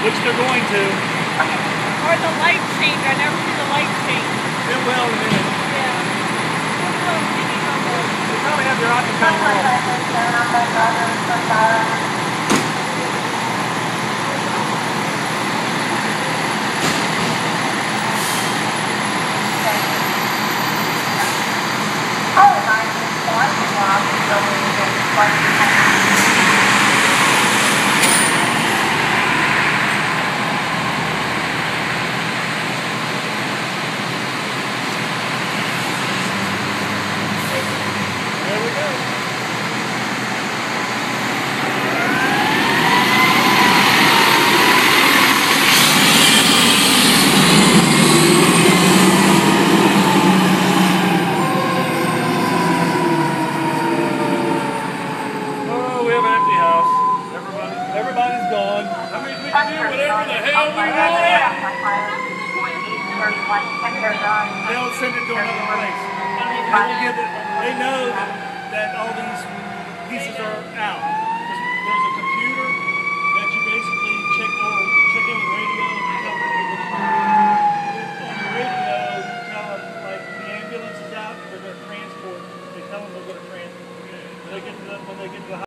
which they're going to. Or the light change. I never see the light change. It will in a minute. Yeah. They probably have their occupancy roll. There we go. Oh, we have an empty house. Everybody's gone. That means we can do whatever the hell we want. They'll send it to another place. They know that all these pieces are out.